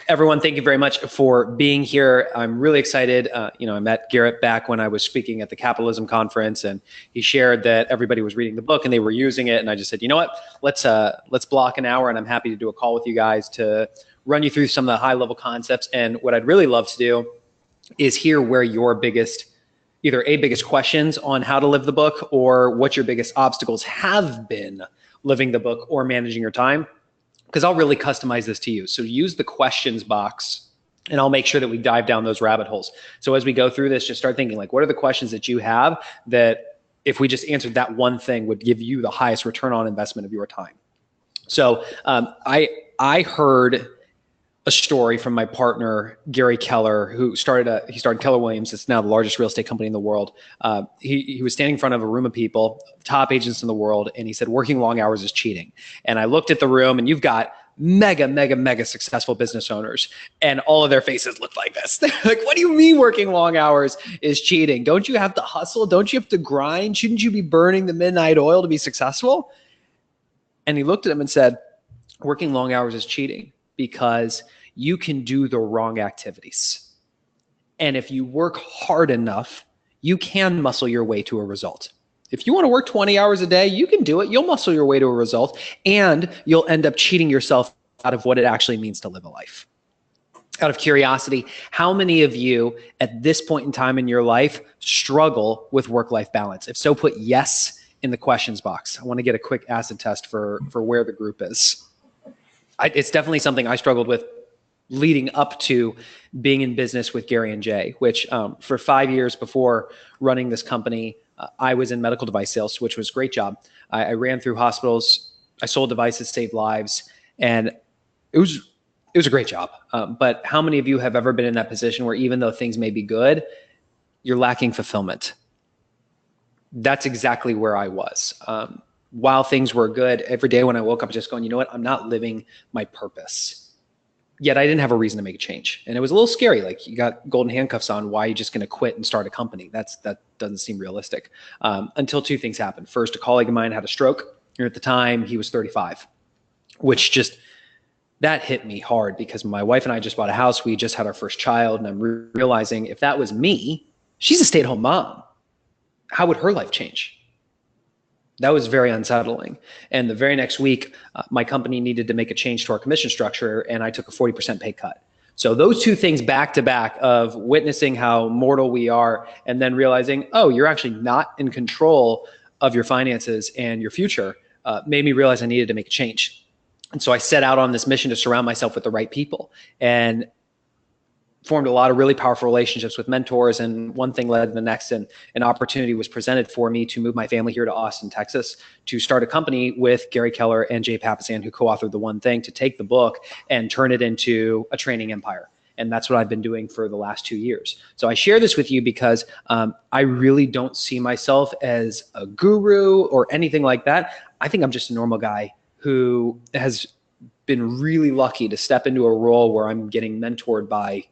Everyone, thank you very much for being here. I'm really excited. I met Garret back when I was speaking at the Capitalism Conference, and he shared that everybody was reading the book and they were using it. And I just said, you know what, let's block an hour, and I'm happy to do a call with you guys to run you through some of the high-level concepts. And what I'd really love to do is hear where your biggest questions on how to live the book, or what your biggest obstacles have been living the book or managing your time, because I'll really customize this to you. So use the questions box, and I'll make sure that we dive down those rabbit holes. So as we go through this, just start thinking, like, what are the questions that you have that if we just answered that one thing would give you the highest return on investment of your time? So I heard a story from my partner, Gary Keller, who started Keller Williams. It's now the largest real estate company in the world. He was standing in front of a room of people, top agents in the world, and he said, working long hours is cheating. And I looked at the room, and you've got mega successful business owners, and all of their faces looked like this. They're like, what do you mean working long hours is cheating? Don't you have to hustle? Don't you have to grind? Shouldn't you be burning the midnight oil to be successful? And he looked at him and said, working long hours is cheating because you can do the wrong activities. And if you work hard enough, you can muscle your way to a result. If you want to work 20 hours a day, you can do it. You'll muscle your way to a result, and you'll end up cheating yourself out of what it actually means to live a life. Out of curiosity, how many of you at this point in time in your life struggle with work-life balance? If so, put yes in the questions box. I want to get a quick acid test for where the group is. It's definitely something I struggled with leading up to being in business with Gary and Jay, which for 5 years before running this company, I was in medical device sales, which was a great job. I ran through hospitals, I sold devices, saved lives, and it was a great job. But how many of you have ever been in that position where even though things may be good, you're lacking fulfillment? That's exactly where I was. While things were good, every day when I woke up just going, you know what, I'm not living my purpose. Yet I didn't have a reason to make a change. And it was a little scary. Like, you got golden handcuffs on. Why are you just going to quit and start a company? That doesn't seem realistic. Until two things happened. First, a colleague of mine had a stroke. And at the time, he was 35, which that hit me hard, because my wife and I just bought a house. We just had our first child. And I'm realizing if that was me, she's a stay-at-home mom. How would her life change? That was very unsettling. And the very next week, my company needed to make a change to our commission structure, and I took a 40% pay cut. So those two things back to back, of witnessing how mortal we are, and then realizing, oh, you're actually not in control of your finances and your future, made me realize I needed to make a change. And so I set out on this mission to surround myself with the right people, and formed a lot of really powerful relationships with mentors, and one thing led to the next, and an opportunity was presented for me to move my family here to Austin, Texas, to start a company with Gary Keller and Jay Papasan, who co-authored The One Thing, to take the book and turn it into a training empire. And that's what I've been doing for the last 2 years. So I share this with you because I really don't see myself as a guru or anything like that. I think I'm just a normal guy who has been really lucky to step into a role where I'm getting mentored by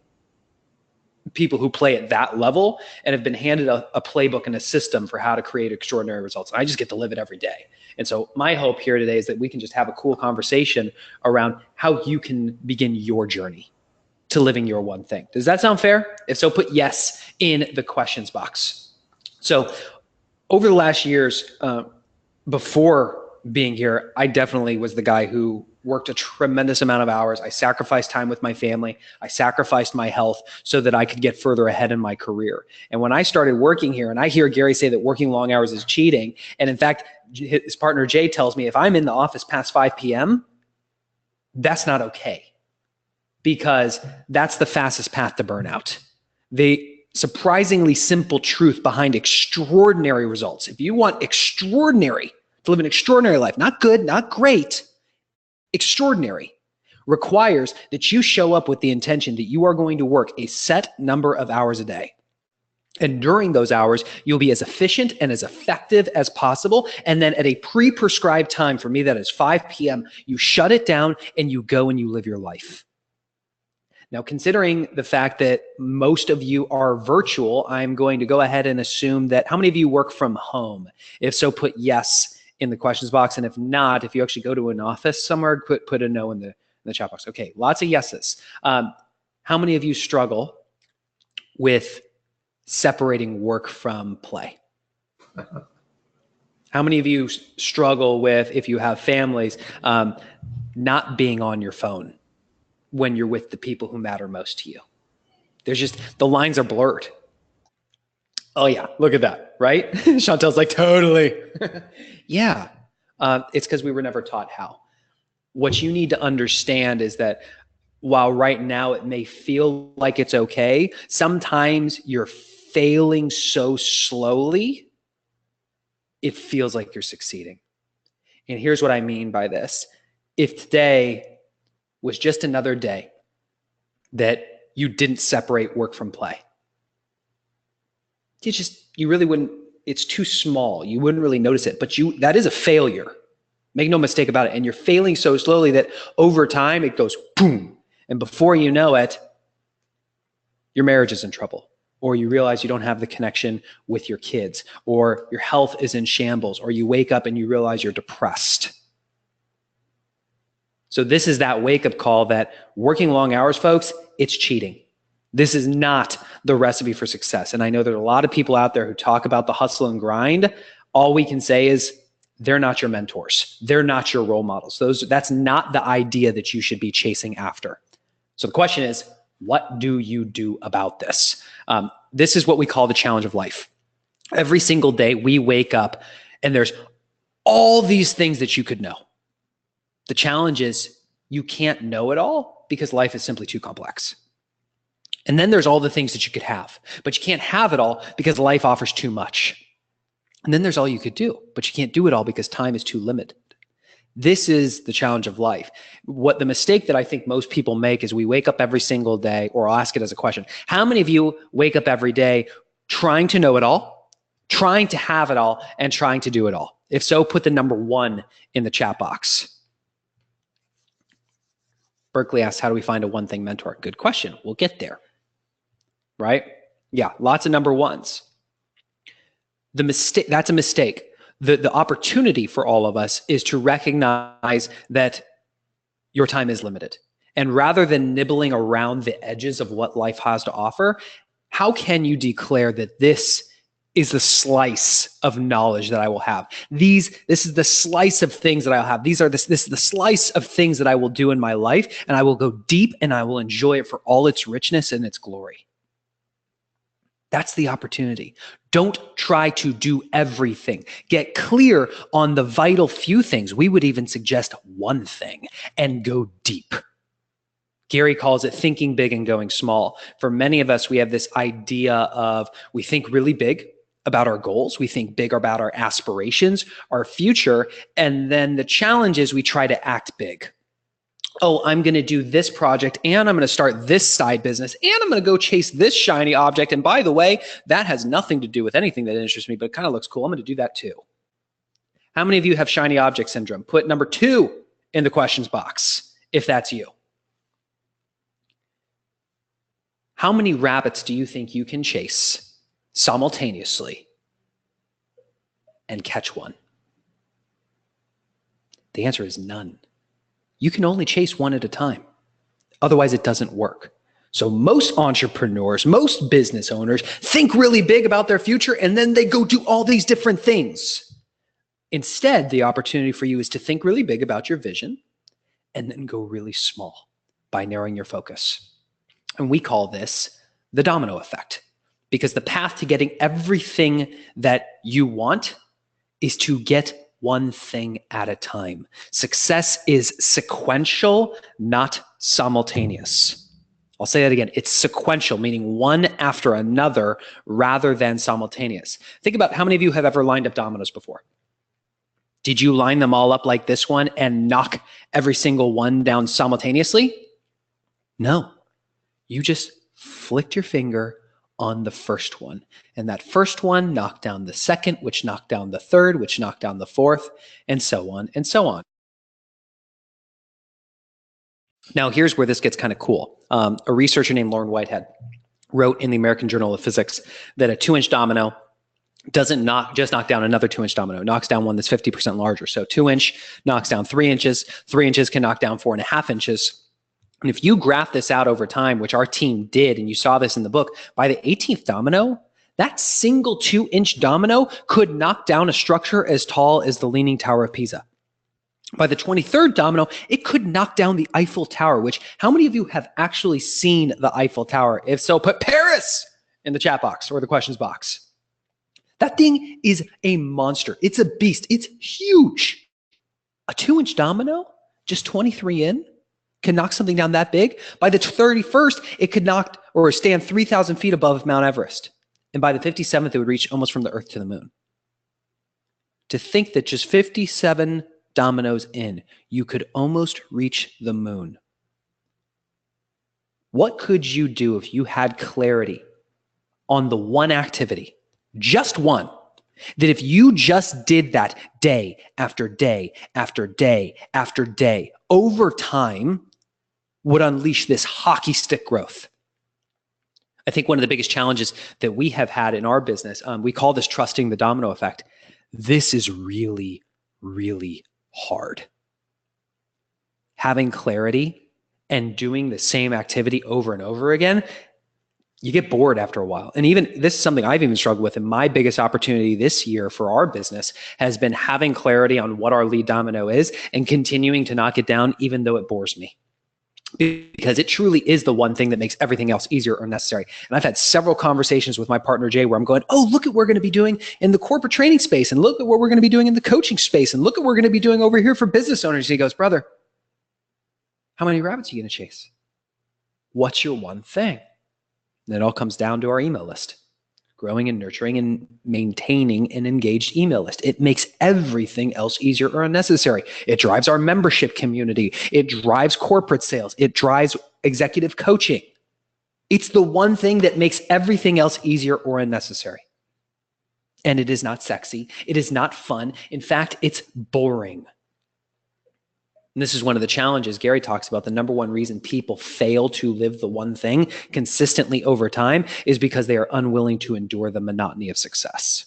people who play at that level and have been handed a playbook and a system for how to create extraordinary results. And I just get to live it every day. And so my hope here today is that we can just have a cool conversation around how you can begin your journey to living your one thing. Does that sound fair? If so, put yes in the questions box. So over the last years, before being here, I definitely was the guy who worked a tremendous amount of hours. I sacrificed time with my family. I sacrificed my health so that I could get further ahead in my career. And when I started working here, and I hear Gary say that working long hours is cheating, and in fact, his partner Jay tells me if I'm in the office past 5 p.m., that's not okay, because that's the fastest path to burnout. The surprisingly simple truth behind extraordinary results, if you want extraordinary, to live an extraordinary life, not good, not great, extraordinary, requires that you show up with the intention that you are going to work a set number of hours a day. And during those hours, you'll be as efficient and as effective as possible. And then at a pre-prescribed time, for me, that is 5 p.m., you shut it down and you go and you live your life. Now, considering the fact that most of you are virtual, I'm going to go ahead and assume that how many of you work from home? If so, put yes in the questions box. And if not, if you actually go to an office somewhere, put a no in the chat box. Okay, lots of yeses. How many of you struggle with separating work from play? How many of you struggle with, if you have families, not being on your phone when you're with the people who matter most to you? There's just, the lines are blurred. Oh yeah, look at that, right? Chantel's like, totally. Yeah, it's because we were never taught how. What you need to understand is that while right now it may feel like it's okay, sometimes you're failing so slowly, it feels like you're succeeding. And here's what I mean by this. If today was just another day that you didn't separate work from play, you really wouldn't, it's too small. You wouldn't really notice it, but that is a failure. Make no mistake about it. And you're failing so slowly that over time it goes boom. And before you know it, your marriage is in trouble, or you realize you don't have the connection with your kids, or your health is in shambles, or you wake up and you realize you're depressed. So this is that wake-up call that working long hours, folks, it's cheating. This is not the recipe for success. And I know there are a lot of people out there who talk about the hustle and grind. All we can say is they're not your mentors. They're not your role models. That's not the idea that you should be chasing after. So the question is, what do you do about this? This is what we call the challenge of life. Every single day we wake up and there's all these things that you could know. The challenge is you can't know it all because life is simply too complex. And then there's all the things that you could have, but you can't have it all because life offers too much. And then there's all you could do, but you can't do it all because time is too limited. This is the challenge of life. What the mistake that I think most people make is we wake up every single day, or I'll ask it as a question. How many of you wake up every day trying to know it all, trying to have it all, and trying to do it all? If so, put the number 1 in the chat box. Berkeley asks, how do we find a one-thing mentor? Good question. We'll get there. Right? Yeah, lots of number 1s. The mistake, that's a mistake. The opportunity for all of us is to recognize that your time is limited. And rather than nibbling around the edges of what life has to offer, how can you declare that this is the slice of knowledge that I will have? This is the slice of things that I'll have. This is the slice of things that I will do in my life, and I will go deep and I will enjoy it for all its richness and its glory. That's the opportunity. Don't try to do everything. Get clear on the vital few things. We would even suggest one thing and go deep. Gary calls it thinking big and going small. For many of us, we have this idea of we think really big about our goals. We think big about our aspirations, our future. And then the challenge is we try to act big. Oh, I'm going to do this project, and I'm going to start this side business, and I'm going to go chase this shiny object. And by the way, that has nothing to do with anything that interests me, but it kind of looks cool. I'm going to do that too. How many of you have shiny object syndrome? Put number 2 in the questions box if that's you. How many rabbits do you think you can chase simultaneously and catch one? The answer is none. You can only chase one at a time. Otherwise, it doesn't work. So most entrepreneurs, most business owners think really big about their future, and then they go do all these different things. Instead, the opportunity for you is to think really big about your vision and then go really small by narrowing your focus. And we call this the domino effect, because the path to getting everything that you want is to get one thing at a time. Success is sequential, not simultaneous. I'll say that again. It's sequential, meaning one after another rather than simultaneous. Think about how many of you have ever lined up dominoes before. Did you line them all up like this one and knock every single one down simultaneously? No. You just flicked your finger on the first one. And that first one knocked down the second, which knocked down the third, which knocked down the fourth, and so on and so on. Now, here's where this gets kind of cool. A researcher named Lauren Whitehead wrote in the American Journal of Physics that a 2-inch domino doesn't just knock down another 2-inch domino. It knocks down one that's 50% larger. So 2-inch knocks down 3 inches. 3 inches can knock down 4.5 inches. And if you graph this out over time, which our team did, and you saw this in the book, by the 18th domino, that single 2-inch domino could knock down a structure as tall as the Leaning Tower of Pisa. By the 23rd domino, it could knock down the Eiffel Tower, which how many of you have actually seen the Eiffel Tower? If so, put Paris in the chat box or the questions box. That thing is a monster. It's a beast. It's huge. A 2-inch domino, just 23 in, can knock something down that big. By the 31st, it could knock or stand 3,000 feet above Mount Everest. And by the 57th, it would reach almost from the Earth to the moon. To think that just 57 dominoes in, you could almost reach the moon. What could you do if you had clarity on the one activity, just one, that if you just did that day after day after day after day, over time, would unleash this hockey stick growth? I think one of the biggest challenges that we have had in our business, we call this trusting the domino effect. This is really, really hard. Having clarity and doing the same activity over and over again, you get bored after a while. And even this is something I've even struggled with. And my biggest opportunity this year for our business has been having clarity on what our lead domino is and continuing to knock it down, even though it bores me. Because it truly is the one thing that makes everything else easier or necessary. And I've had several conversations with my partner, Jay, where I'm going, oh, look at what we're going to be doing in the corporate training space. And look at what we're going to be doing in the coaching space. And look at what we're going to be doing over here for business owners. And he goes, brother, how many rabbits are you going to chase? What's your one thing? And it all comes down to our email list. Growing and nurturing and maintaining an engaged email list. It makes everything else easier or unnecessary. It drives our membership community. It drives corporate sales. It drives executive coaching. It's the one thing that makes everything else easier or unnecessary. And it is not sexy. It is not fun. In fact, it's boring. And this is one of the challenges Gary talks about. The number one reason people fail to live the one thing consistently over time is because they are unwilling to endure the monotony of success.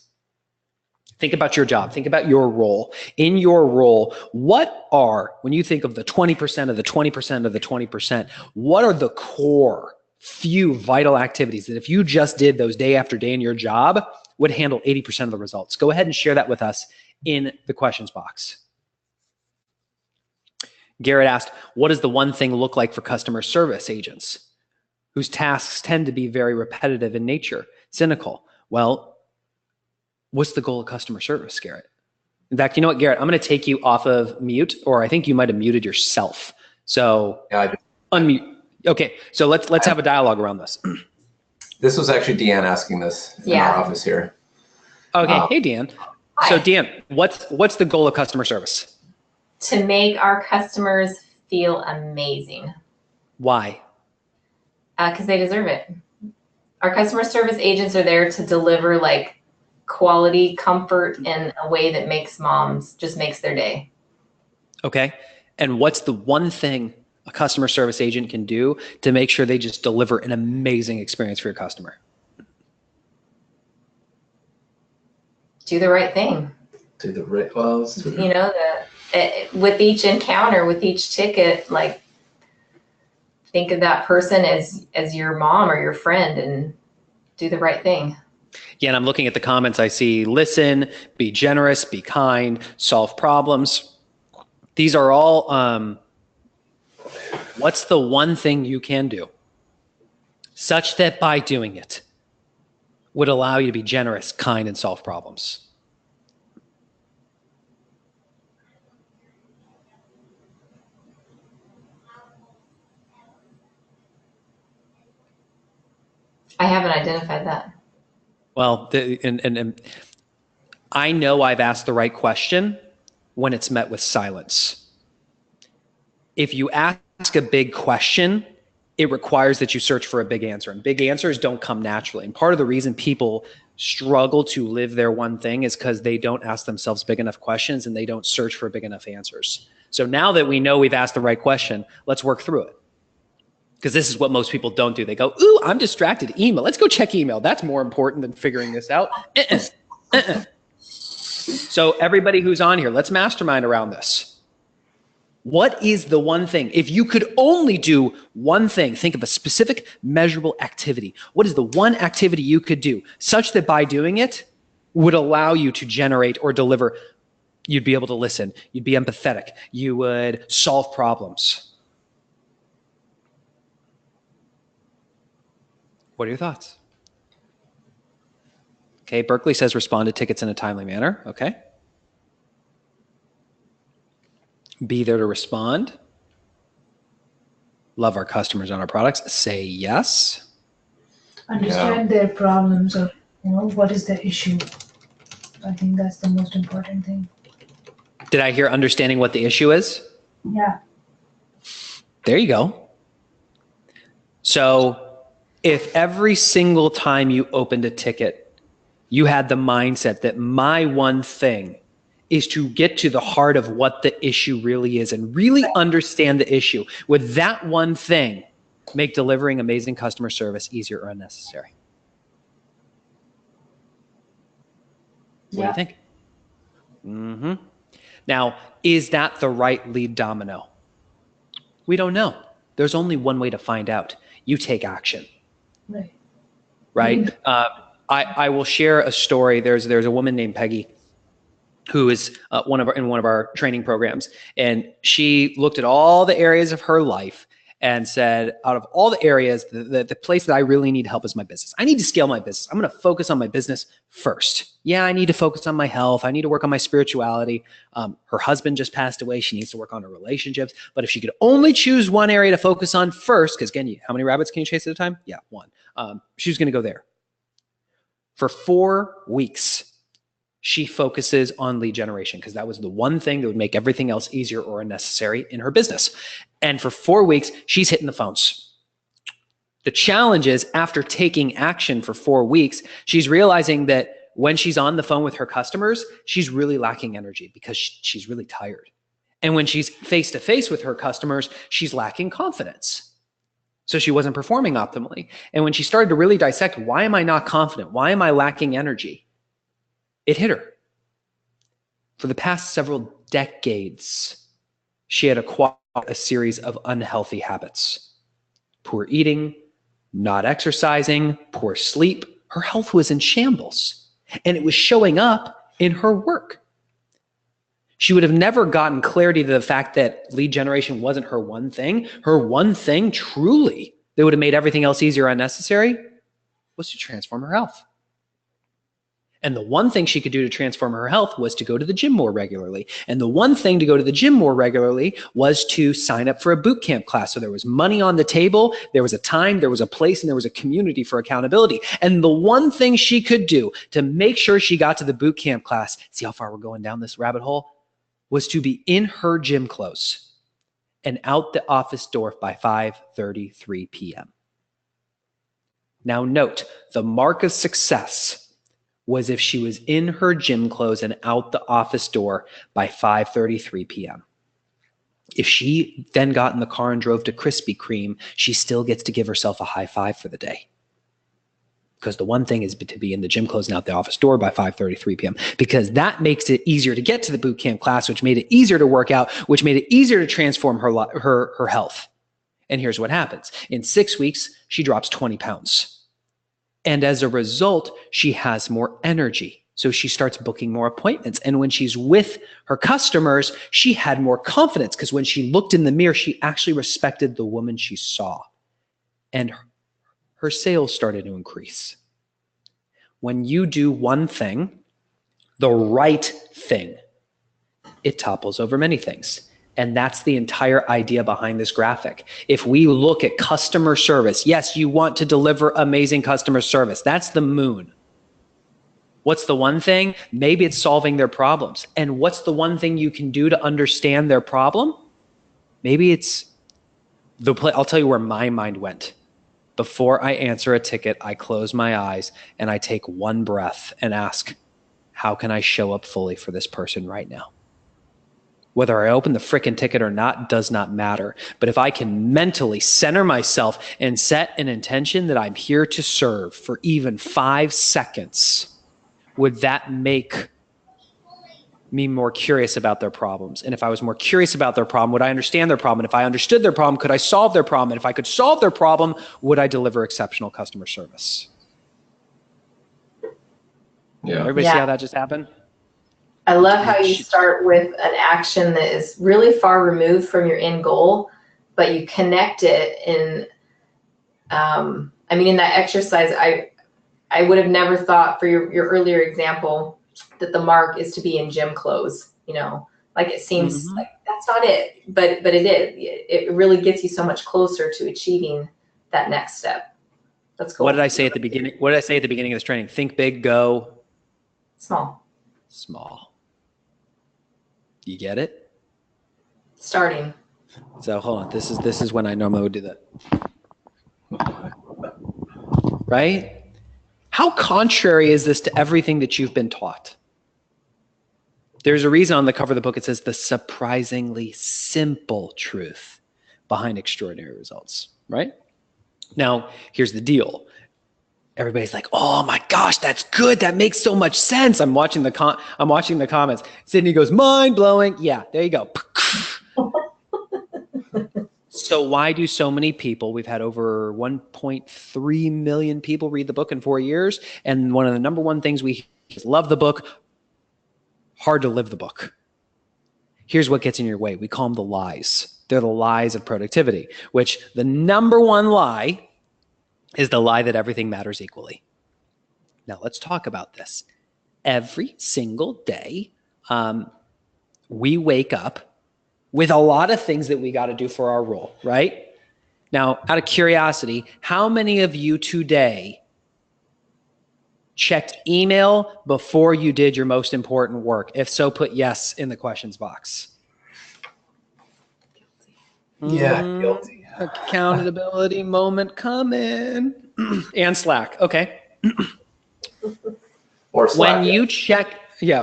Think about your job. Think about your role. In your role, when you think of the 20% of the 20% of the 20%, what are the core few vital activities that if you just did those day after day in your job would handle 80% of the results? Go ahead and share that with us in the questions box. Garrett asked, what does the one thing look like for customer service agents whose tasks tend to be very repetitive in nature, cynical? Well, what's the goal of customer service, Garrett? In fact, you know what, Garrett, I'm going to take you off of mute, or I think you might have muted yourself. So yeah, unmute. Okay, so let's have a dialogue around this. This was actually Deanne asking this in our office here. Okay, hey Deanne. Hi. So Deanne, what's the goal of customer service? To make our customers feel amazing. Why? Because they deserve it. Our customer service agents are there to deliver like quality comfort in a way that makes their day. Okay. And what's the one thing a customer service agent can do to make sure they just deliver an amazing experience for your customer? Do the right thing. Do the right, well, you know, with each encounter, with each ticket, like think of that person as your mom or your friend and do the right thing. Yeah, and I'm looking at the comments. I see listen, be generous, be kind, solve problems. These are all, what's the one thing you can do such that by doing it would allow you to be generous, kind, and solve problems? I haven't identified that. Well, and I know I've asked the right question when it's met with silence. If you ask a big question, it requires that you search for a big answer, and big answers don't come naturally. And part of the reason people struggle to live their one thing is because they don't ask themselves big enough questions and they don't search for big enough answers. So now that we know we've asked the right question, let's work through it. Because this is what most people don't do. They go, ooh, I'm distracted. Email. Let's go check email. That's more important than figuring this out. So everybody who's on here, let's mastermind around this. What is the one thing? If you could only do one thing, think of a specific measurable activity. What is the one activity you could do such that by doing it would allow you to generate or deliver? You'd be able to listen. You'd be empathetic. You would solve problems. What are your thoughts? Okay, Berkeley says respond to tickets in a timely manner. Okay. Be there to respond. Love our customers and our products. Say yes. Understand their problems, or what is the issue. I think that's the most important thing. Did I hear understanding what the issue is? Yeah. There you go. So if every single time you opened a ticket, you had the mindset that my one thing is to get to the heart of what the issue really is and really understand the issue, would that one thing make delivering amazing customer service easier or unnecessary? What do you think? Now, is that the right lead domino? We don't know. There's only one way to find out. You take action. Right? I will share a story. There's a woman named Peggy who is in one of our training programs, and she looked at all the areas of her life and said, out of all the areas, the place that I really need help is my business. I need to scale my business. I'm going to focus on my business first. Yeah, I need to focus on my health. I need to work on my spirituality. Her husband just passed away. She needs to work on her relationships. But if she could only choose one area to focus on first, because again, how many rabbits can you chase at a time? Yeah, one. She's going to go there. For 4 weeks, she focuses on lead generation because that was the one thing that would make everything else easier or unnecessary in her business. And for 4 weeks, she's hitting the phones. The challenge is after taking action for 4 weeks, she's realizing that when she's on the phone with her customers, she's really lacking energy because she's really tired. And when she's face to face with her customers, she's lacking confidence. So she wasn't performing optimally. And when she started to really dissect, why am I not confident? Why am I lacking energy? It hit her. For the past several decades, she had acquired a series of unhealthy habits. Poor eating, not exercising, poor sleep. Her health was in shambles, and it was showing up in her work. She would have never gotten clarity to the fact that lead generation wasn't her one thing. Her one thing, truly, that would have made everything else easier or unnecessary, was to transform her health. And the one thing she could do to transform her health was to go to the gym more regularly. And the one thing to go to the gym more regularly was to sign up for a boot camp class. So there was money on the table, there was a time, there was a place, and there was a community for accountability. And the one thing she could do to make sure she got to the boot camp class, see how far we're going down this rabbit hole, was to be in her gym clothes and out the office door by 5:33 p.m. Now note, the mark of success was if she was in her gym clothes and out the office door by 5:33 p.m. If she then got in the car and drove to Krispy Kreme, she still gets to give herself a high five for the day. Because the one thing is to be in the gym clothes and out the office door by 5:33 p.m. Because that makes it easier to get to the boot camp class, which made it easier to work out, which made it easier to transform her health. And here's what happens. In 6 weeks, she drops 20 pounds. And as a result, she has more energy. So she starts booking more appointments. And when she's with her customers, she had more confidence because when she looked in the mirror, she actually respected the woman she saw. And her sales started to increase. When you do one thing, the right thing, it topples over many things. And that's the entire idea behind this graphic. If we look at customer service, yes, you want to deliver amazing customer service. That's the moon. What's the one thing? Maybe it's solving their problems. And what's the one thing you can do to understand their problem? Maybe it's I'll tell you where my mind went. Before I answer a ticket, I close my eyes and I take one breath and ask, how can I show up fully for this person right now? Whether I open the frickin' ticket or not does not matter. But if I can mentally center myself and set an intention that I'm here to serve for even 5 seconds, would that make me more curious about their problems? And if I was more curious about their problem, would I understand their problem? And if I understood their problem, could I solve their problem? And if I could solve their problem, would I deliver exceptional customer service? Yeah. Everybody see how that just happened? I love how you start with an action that is really far removed from your end goal, but you connect it in, I mean, in that exercise, I would have never thought for your earlier example that the mark is to be in gym clothes, you know, like it seems like that's not it, but it is. It really gets you so much closer to achieving that next step. That's cool. What did I say at the beginning? What did I say at the beginning of this training? Think big, go small. Small. You get it? Starting. So hold on. This is when I normally would do that. Right? How contrary is this to everything that you've been taught? There's a reason on the cover of the book it says the surprisingly simple truth behind extraordinary results, right? Now, here's the deal. Everybody's like, "Oh my gosh, that's good. That makes so much sense." I'm watching the comments. Sydney goes, "Mind blowing." Yeah, there you go. So why do so many people, we've had over 1.3 million people read the book in 4 years, and one of the number one things we hear is love the book, hard to live the book. Here's what gets in your way. We call them the lies. They're the lies of productivity, which the number one lie is the lie that everything matters equally. Now let's talk about this. Every single day, we wake up with a lot of things that we got to do for our role, right? Now, out of curiosity, how many of you today checked email before you did your most important work? If so, put yes in the questions box. Yeah, guilty. Accountability moment coming. And Slack, okay. Or Slack.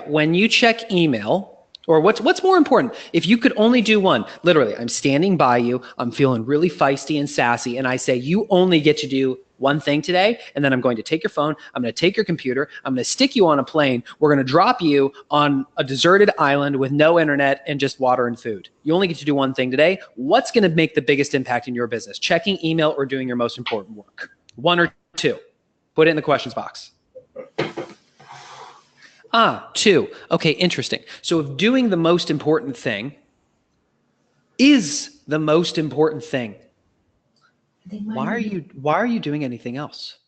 When you check email, or what's more important? If you could only do one, literally, I'm standing by you, I'm feeling really feisty and sassy, and I say, you only get to do one thing today, and then I'm going to take your phone, I'm going to take your computer, I'm going to stick you on a plane, we're going to drop you on a deserted island with no internet and just water and food. You only get to do one thing today. What's going to make the biggest impact in your business? Checking email or doing your most important work? One or two? Put it in the questions box. Two. Okay, interesting. So if doing the most important thing is the most important thing, why are you doing anything else?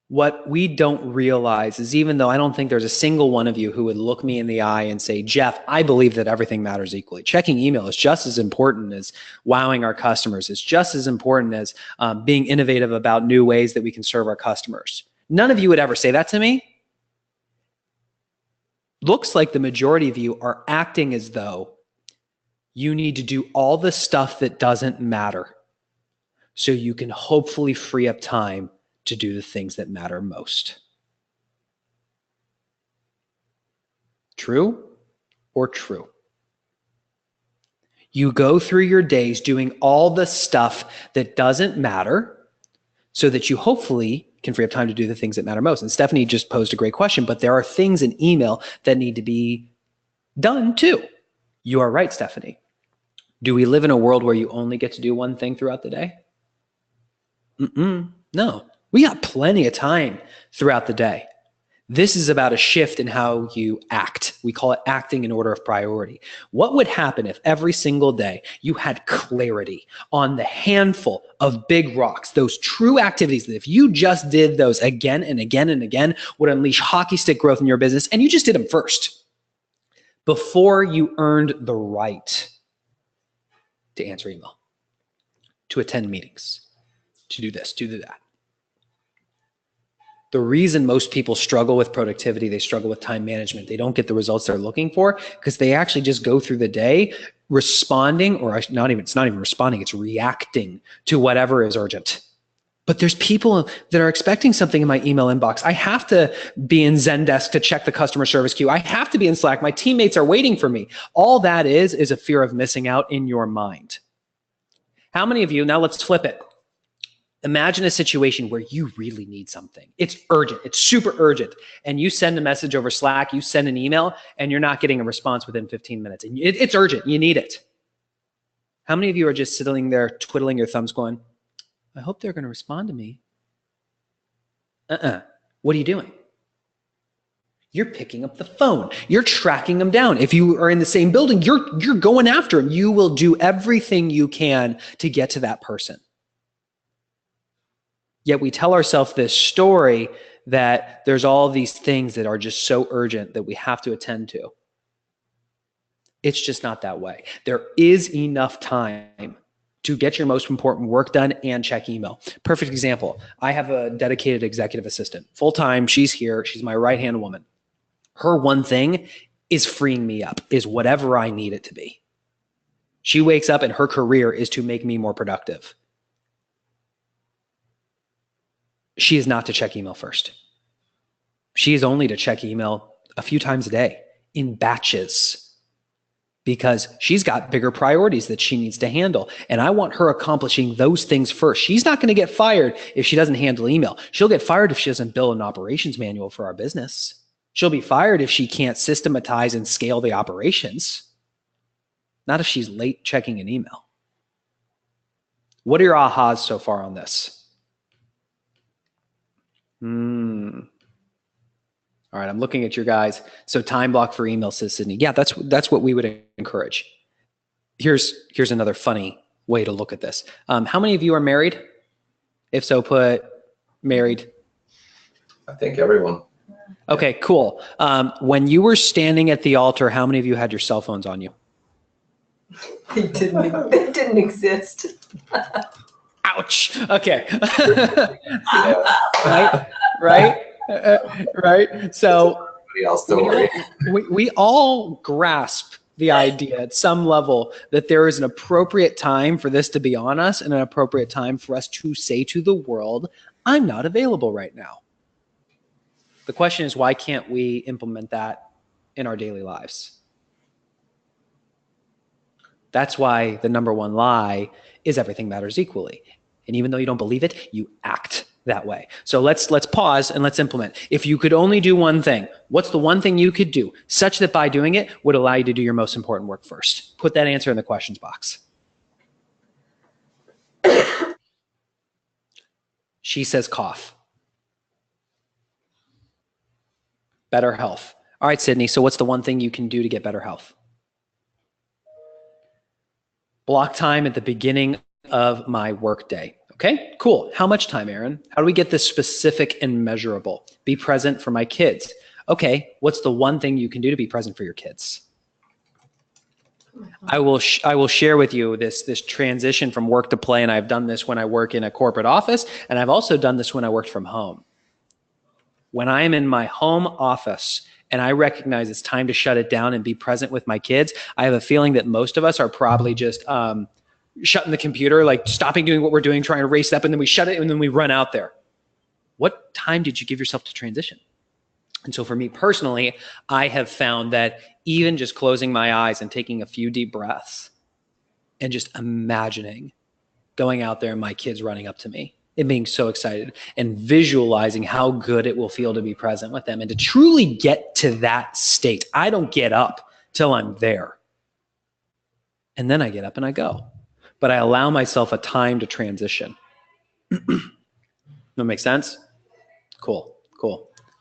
What we don't realize is, even though I don't think there's a single one of you who would look me in the eye and say, "Jeff, I believe that everything matters equally." Checking email is just as important as wowing our customers. It's just as important as being innovative about new ways that we can serve our customers. None of you would ever say that to me. Looks like the majority of you are acting as though you need to do all the stuff that doesn't matter so you can hopefully free up time to do the things that matter most. True or true? You go through your days doing all the stuff that doesn't matter so that you hopefully can free up time to do the things that matter most. And Stephanie just posed a great question, but there are things in email that need to be done too. You are right, Stephanie. Do we live in a world where you only get to do one thing throughout the day? No. We got plenty of time throughout the day. This is about a shift in how you act. We call it acting in order of priority. What would happen if every single day you had clarity on the handful of big rocks, those true activities that if you just did those again and again and again would unleash hockey stick growth in your business, and you just did them first before you earned the right to answer email, to attend meetings, to do this, to do that. The reason most people struggle with productivity, they struggle with time management, they don't get the results they're looking for because they actually just go through the day responding, or it's not even responding, it's reacting to whatever is urgent. But there's people that are expecting something in my email inbox. I have to be in Zendesk to check the customer service queue. I have to be in Slack. My teammates are waiting for me. All that is a fear of missing out in your mind. How many of you, now let's flip it. Imagine a situation where you really need something. It's urgent. It's super urgent. And you send a message over Slack, you send an email, and you're not getting a response within 15 minutes. And it's urgent. You need it. How many of you are just sitting there twiddling your thumbs going, I hope they're going to respond to me? What are you doing? You're picking up the phone. You're tracking them down. If you are in the same building, you're going after them. You will do everything you can to get to that person. Yet we tell ourselves this story that there's all these things that are just so urgent that we have to attend to. It's just not that way. There is enough time to get your most important work done and check email. Perfect example. I have a dedicated executive assistant. Full-time, she's here. She's my right-hand woman. Her one thing is freeing me up, is whatever I need it to be. She wakes up and her career is to make me more productive. She is not to check email first. She is only to check email a few times a day in batches because she's got bigger priorities that she needs to handle. And I want her accomplishing those things first. She's not going to get fired if she doesn't handle email. She'll get fired if she doesn't build an operations manual for our business. She'll be fired if she can't systematize and scale the operations, not if she's late checking an email. What are your ahas so far on this? All right, I'm looking at your guys. So time block for email, says Sydney. Yeah, that's what we would encourage. Here's another funny way to look at this. How many of you are married? If so, put married. I think everyone. Okay, cool. When you were standing at the altar, how many of you had your cell phones on you? They didn't exist. Ouch. Okay. Right. So Else, don't worry. we all grasp the idea at some level that there is an appropriate time for this to be on us and an appropriate time for us to say to the world, I'm not available right now. The question is, why can't we implement that in our daily lives? That's why the number one lie is everything matters equally. And even though you don't believe it, you act that way. So let's pause and let's implement. If you could only do one thing, what's the one thing you could do such that by doing it would allow you to do your most important work first? Put that answer in the questions box. She says cough. Better health. All right, Sydney, so what's the one thing you can do to get better health? Block time at the beginning of my workday. Okay, cool. How much time, Aaron? How do we get this specific and measurable? Be present for my kids. Okay, what's the one thing you can do to be present for your kids? I will share with you this transition from work to play, and I've done this when I work in a corporate office, and I've also done this when I worked from home. When I am in my home office and I recognize it's time to shut it down and be present with my kids, I have a feeling that most of us are probably just shutting the computer, like stopping doing what we're doing, trying to race up, and then we shut it and then we run out there. What time did you give yourself to transition? And so for me personally, I have found that even just closing my eyes and taking a few deep breaths and just imagining going out there and my kids running up to me and being so excited and visualizing how good it will feel to be present with them and to truly get to that state. I don't get up till I'm there. And then I get up and I go. But I allow myself a time to transition. That make sense? Cool.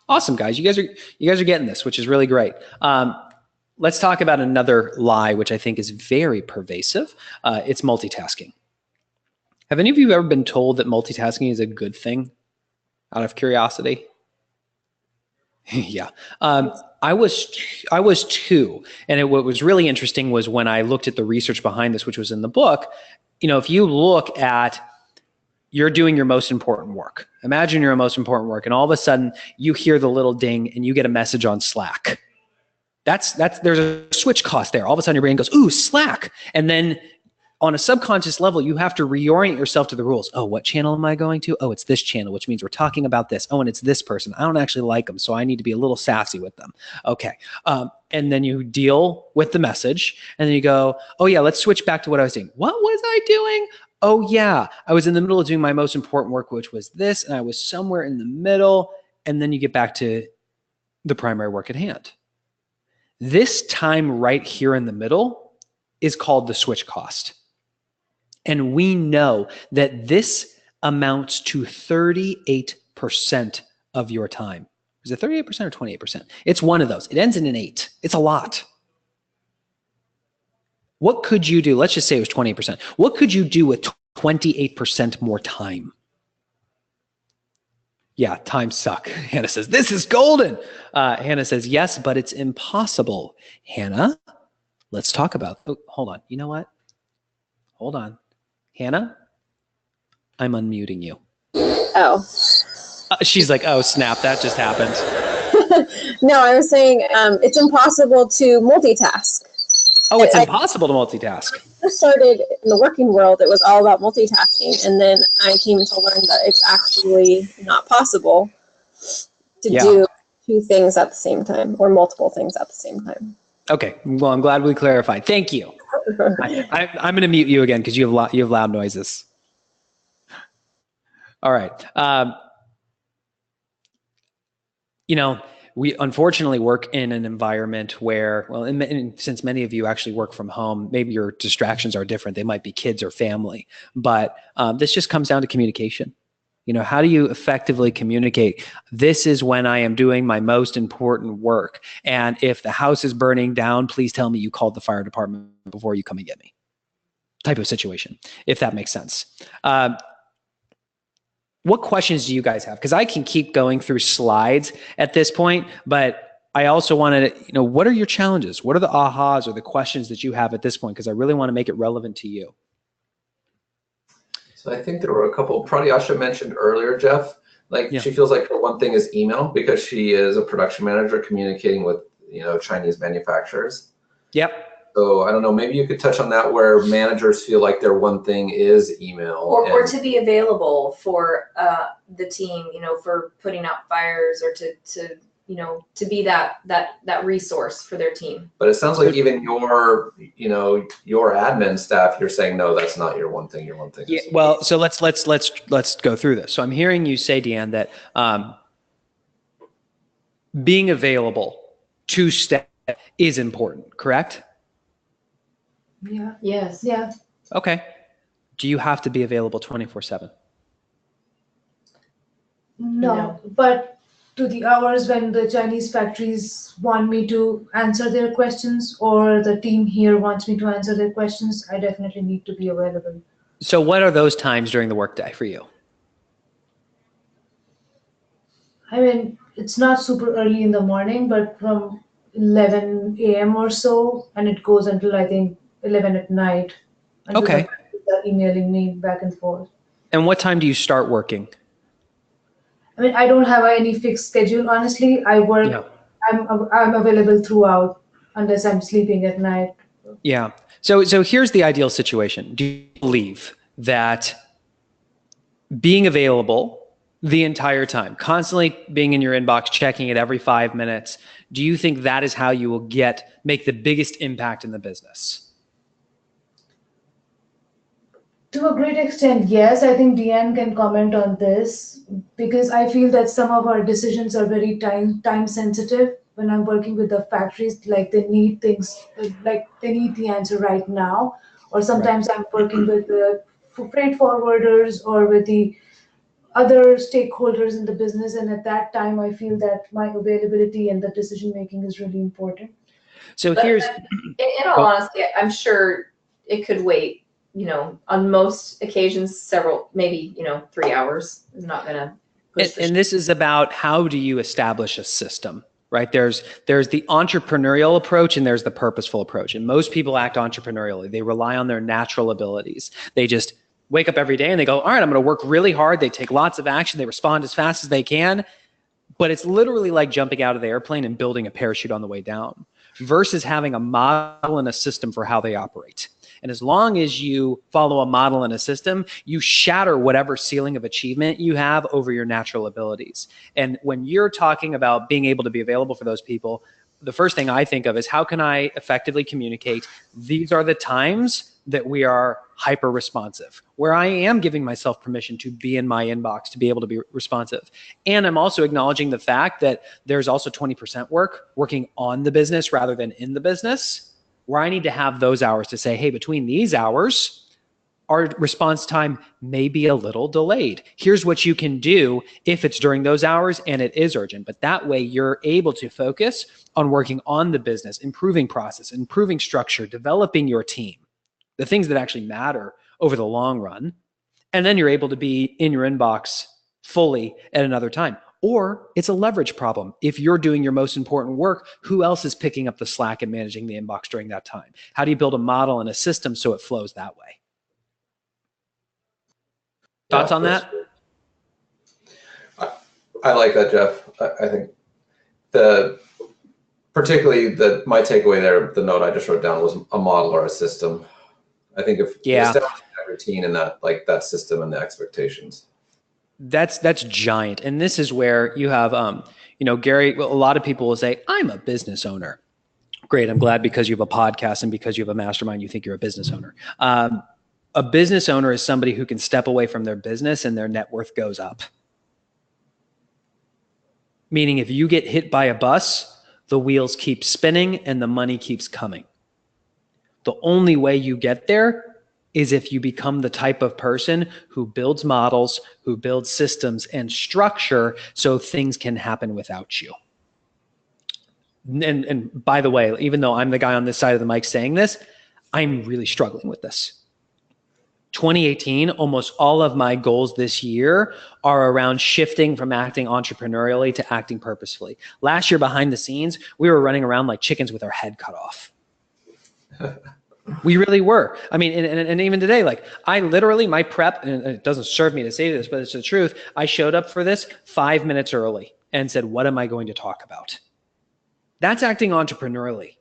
Awesome, guys. You guys are getting this, which is really great. Let's talk about another lie, which I think is very pervasive. It's multitasking. Have any of you ever been told that multitasking is a good thing? Out of curiosity? Yeah. I was too. And what was really interesting was when I looked at the research behind this, which was in the book, if you look at, you're doing your most important work. Imagine your most important work, and all of a sudden you hear the little ding and you get a message on Slack. There's a switch cost there. All of a sudden your brain goes, ooh, Slack. And then on a subconscious level, you have to reorient yourself to the rules. Oh, what channel am I going to? Oh, it's this channel, which means we're talking about this. Oh, and it's this person. I don't actually like them, so I need to be a little sassy with them. Okay. And then you deal with the message, and then you go, oh yeah, let's switch back to what I was doing. What was I doing? oh yeah, I was in the middle of doing my most important work, which was this, and I was somewhere in the middle, and then you get back to the primary work at hand. This time right here in the middle is called the switch cost. And we know that this amounts to 38% of your time. Is it 38% or 28%? It's one of those. It ends in an 8. It's a lot. What could you do? Let's just say it was 20%. What could you do with 28% more time? Yeah, time suck. Hannah says, this is golden. Hannah says, yes, but it's impossible. Hannah, let's talk about, oh, hold on. You know what? Hold on. Hannah, I'm unmuting you. Oh. She's like, oh, snap, that just happened. No, I was saying it's impossible to multitask. Oh, it's impossible to multitask. I started in the working world, it was all about multitasking. And then I came to learn that it's actually not possible to do two things at the same time or multiple things at the same time. Okay, well, I'm glad we clarified. Thank you. I'm going to mute you again because you have loud noises. All right. You know, we unfortunately work in an environment where, well, since many of you actually work from home, maybe your distractions are different. They might be kids or family, but this just comes down to communication. You know, how do you effectively communicate? This is when I am doing my most important work. And if the house is burning down, please tell me you called the fire department before you come and get me. Type of situation, if that makes sense. What questions do you guys have? Because I can keep going through slides at this point, but I also wanted to, you know, what are your challenges? What are the ahas or the questions that you have at this point? Because I really want to make it relevant to you. So I think there were a couple. Pradyasha mentioned earlier, Jeff, like she feels like her one thing is email because she is a production manager communicating with, you know, Chinese manufacturers. Yep. So I don't know, maybe you could touch on that where managers feel like their one thing is email. Or to be available for the team, you know, for putting out fires or to you know, to be that resource for their team. But it sounds like even your, you know, your admin staff, you're saying, no, that's not your one thing. Your one thing. Yeah, well, so let's go through this. So I'm hearing you say, Deanne, that being available to staff is important, correct? Yeah. Yes. Yeah. Okay. Do you have to be available 24/7? No, but to the hours when the Chinese factories want me to answer their questions or the team here wants me to answer their questions, I definitely need to be available. So what are those times during the workday for you? I mean, it's not super early in the morning, but from 11 a.m. or so, and it goes until I think 11 at night. Okay. They're emailing me back and forth. And what time do you start working? I mean, I don't have any fixed schedule, honestly. I work, I'm available throughout unless I'm sleeping at night. Yeah. So here's the ideal situation. Do you believe that being available the entire time, constantly being in your inbox, checking it every 5 minutes, do you think that is how you will make the biggest impact in the business? To a great extent, yes. I think Deanne can comment on this because I feel that some of our decisions are very time sensitive. When I'm working with the factories, like they need things, like they need the answer right now. Or sometimes I'm working with the freight forwarders or with the other stakeholders in the business, and at that time, I feel that my availability and the decision making is really important. So but here's, in all honesty, I'm sure it could wait. You know, on most occasions, several, maybe, you know, 3 hours is not going to push. And this is about how do you establish a system, right? There's the entrepreneurial approach and there's the purposeful approach. And most people act entrepreneurially. They rely on their natural abilities. They just wake up every day and they go, all right, I'm going to work really hard. They take lots of action. They respond as fast as they can. But it's literally like jumping out of the airplane and building a parachute on the way down versus having a model and a system for how they operate. And as long as you follow a model and a system, you shatter whatever ceiling of achievement you have over your natural abilities. And when you're talking about being able to be available for those people, the first thing I think of is how can I effectively communicate? These are the times that we are hyper responsive, where I am giving myself permission to be in my inbox, to be able to be responsive. And I'm also acknowledging the fact that there's also 20% working on the business rather than in the business, where I need to have those hours to say, hey, between these hours, our response time may be a little delayed. Here's what you can do if it's during those hours and it is urgent. But that way you're able to focus on working on the business, improving process, improving structure, developing your team, the things that actually matter over the long run. And then you're able to be in your inbox fully at another time. Or it's a leverage problem. If you're doing your most important work, who else is picking up the slack and managing the inbox during that time? How do you build a model and a system so it flows that way? Thoughts on that? I like that, Jeff. I think particularly my takeaway there, the note I just wrote down was a model or a system. I think if you establish that routine and that system and the expectations. That's giant. And this is where you have, Gary, a lot of people will say, I'm a business owner. Great. I'm glad because you have a podcast and because you have a mastermind, you think you're a business owner. A business owner is somebody who can step away from their business and their net worth goes up. Meaning if you get hit by a bus, the wheels keep spinning and the money keeps coming. The only way you get there is if you become the type of person who builds models, who builds systems and structure so things can happen without you. And by the way, even though I'm the guy on this side of the mic saying this, I'm really struggling with this. 2018, almost all of my goals this year are around shifting from acting entrepreneurially to acting purposefully. Last year, behind the scenes, we were running around like chickens with our head cut off. We really were. I mean, and even today, like I literally, my prep, and it doesn't serve me to say this, but it's the truth. I showed up for this 5 minutes early and said, what am I going to talk about? That's acting entrepreneurially.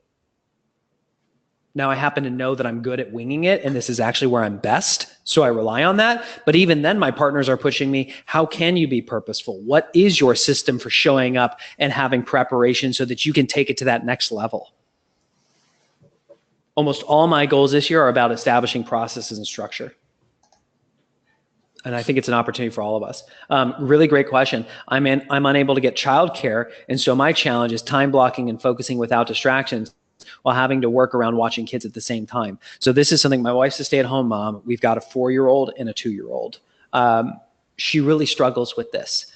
Now I happen to know that I'm good at winging it and this is actually where I'm best. So I rely on that. But even then my partners are pushing me. How can you be purposeful? What is your system for showing up and having preparation so that you can take it to that next level? Almost all my goals this year are about establishing processes and structure. And I think it's an opportunity for all of us. Really great question. I'm unable to get childcare. And so my challenge is time blocking and focusing without distractions while having to work around watching kids at the same time. So this is something, my wife's a stay-at-home mom. We've got a 4-year-old and a 2-year-old. She really struggles with this.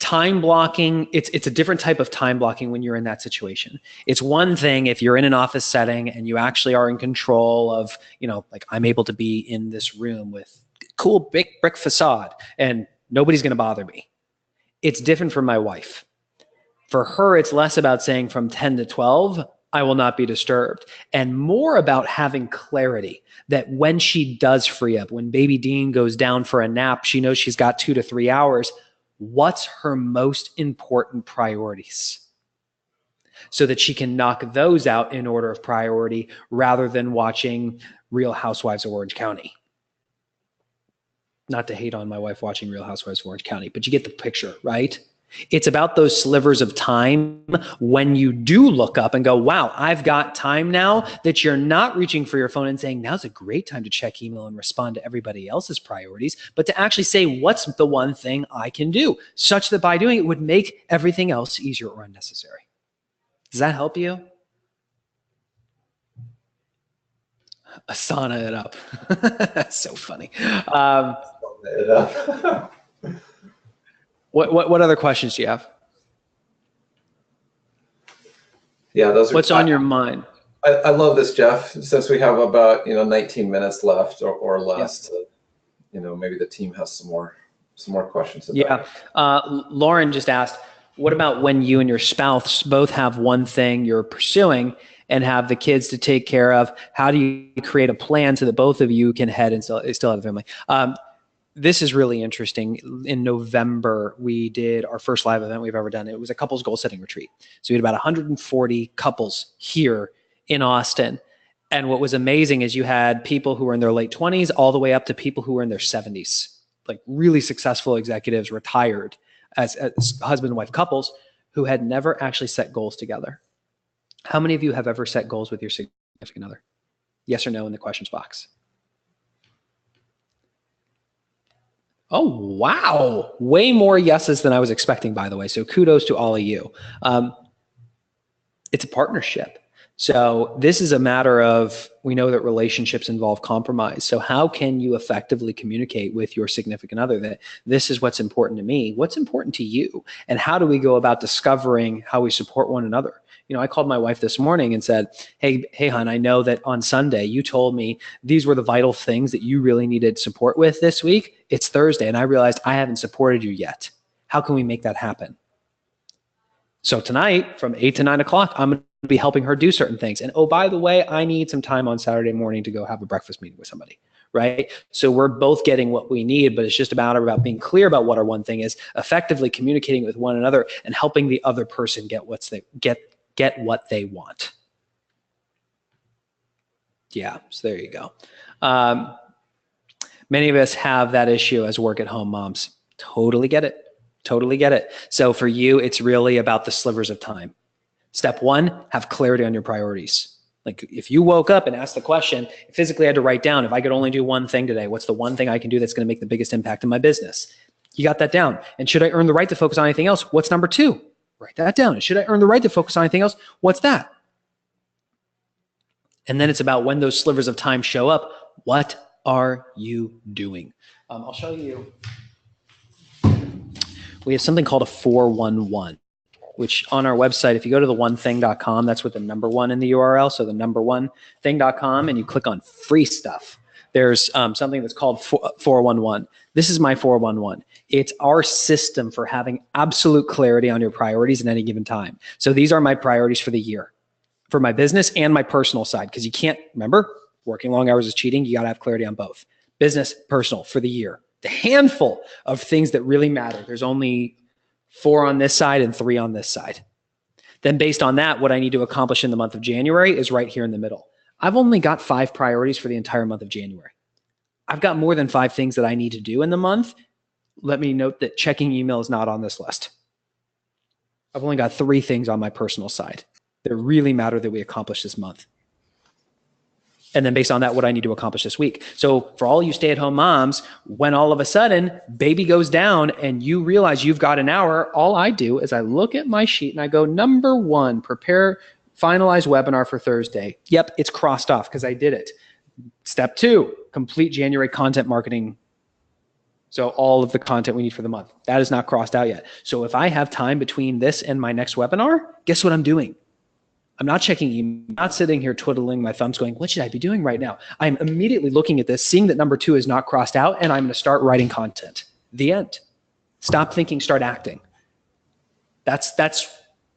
Time blocking, it's a different type of time blocking when you're in that situation. It's one thing if you're in an office setting and you actually are in control of, like I'm able to be in this room with cool big brick facade and nobody's going to bother me. It's different for my wife. For her, it's less about saying from 10 to 12, I will not be disturbed, and more about having clarity that when she does free up, when baby Dean goes down for a nap, she knows she's got 2 to 3 hours. What's her most important priorities? So that she can knock those out in order of priority rather than watching Real Housewives of Orange County. Not to hate on my wife watching Real Housewives of Orange County, but you get the picture, right? It's about those slivers of time when you do look up and go, wow, I've got time now, that you're not reaching for your phone and saying, now's a great time to check email and respond to everybody else's priorities, but to actually say, what's the one thing I can do, such that by doing it would make everything else easier or unnecessary. Does that help you? Asana it up. That's so funny. What other questions do you have? Yeah, those are. What's on your mind? I love this, Jeff. Since we have about 19 minutes left or less, yeah. Maybe the team has some more questions. Yeah, Lauren just asked, what about when you and your spouse both have one thing you're pursuing and have the kids to take care of? How do you create a plan so that both of you can head and still have a family? This is really interesting. In November, we did our first live event we've ever done. It was a couples goal setting retreat. So we had about 140 couples here in Austin. And what was amazing is you had people who were in their late 20s all the way up to people who were in their 70s, like really successful executives, retired as husband and wife couples who had never actually set goals together. How many of you have ever set goals with your significant other? Yes or no in the questions box. Oh, wow. Way more yeses than I was expecting, by the way. So kudos to all of you. It's a partnership. So this is a matter of, we know that relationships involve compromise. So how can you effectively communicate with your significant other that this is what's important to me, what's important to you, and how do we go about discovering how we support one another? You know, I called my wife this morning and said, hey, hon, I know that on Sunday you told me these were the vital things that you really needed support with this week. It's Thursday, and I realized I haven't supported you yet. How can we make that happen? So tonight from 8 to 9 o'clock, I'm going to be helping her do certain things. And oh, by the way, I need some time on Saturday morning to go have a breakfast meeting with somebody, right? So we're both getting what we need, but it's just a matter about being clear about what our one thing is, effectively communicating with one another and helping the other person get what they want. Yeah, so there you go. Many of us have that issue as work-at-home moms. Totally get it. Totally get it. So for you, it's really about the slivers of time. Step one, have clarity on your priorities. Like if you woke up and asked the question, physically had to write down, if I could only do one thing today, what's the one thing I can do that's going to make the biggest impact in my business? You got that down. And should I earn the right to focus on anything else? What's number two? Write that down. And should I earn the right to focus on anything else? What's that? And then it's about when those slivers of time show up, what are you doing? I'll show you. We have something called a 411, which on our website, if you go to theonething.com, that's with the number one in the URL. So the number one thing.com, and you click on free stuff. There's something that's called 411. This is my 411. It's our system for having absolute clarity on your priorities at any given time. So these are my priorities for the year, for my business and my personal side, because you can't, remember, working long hours is cheating. You got to have clarity on both. Business, personal for the year. The handful of things that really matter. There's only 4 on this side and 3 on this side. Then based on that, what I need to accomplish in the month of January is right here in the middle. I've only got 5 priorities for the entire month of January. I've got more than 5 things that I need to do in the month. Let me note that checking email is not on this list. I've only got 3 things on my personal side that really matter that we accomplish this month. And then based on that, what I need to accomplish this week. So for all you stay-at-home moms, when all of a sudden baby goes down and you realize you've got an hour, all I do is I look at my sheet and I go, number 1, prepare, finalize webinar for Thursday. Yep, it's crossed off because I did it. Step 2, complete January content marketing. So all of the content we need for the month. That is not crossed out yet. So if I have time between this and my next webinar, guess what I'm doing? I'm not checking email, I'm not sitting here twiddling my thumbs going, what should I be doing right now? I'm immediately looking at this, seeing that number 2 is not crossed out, and I'm going to start writing content. The end. Stop thinking, start acting. That's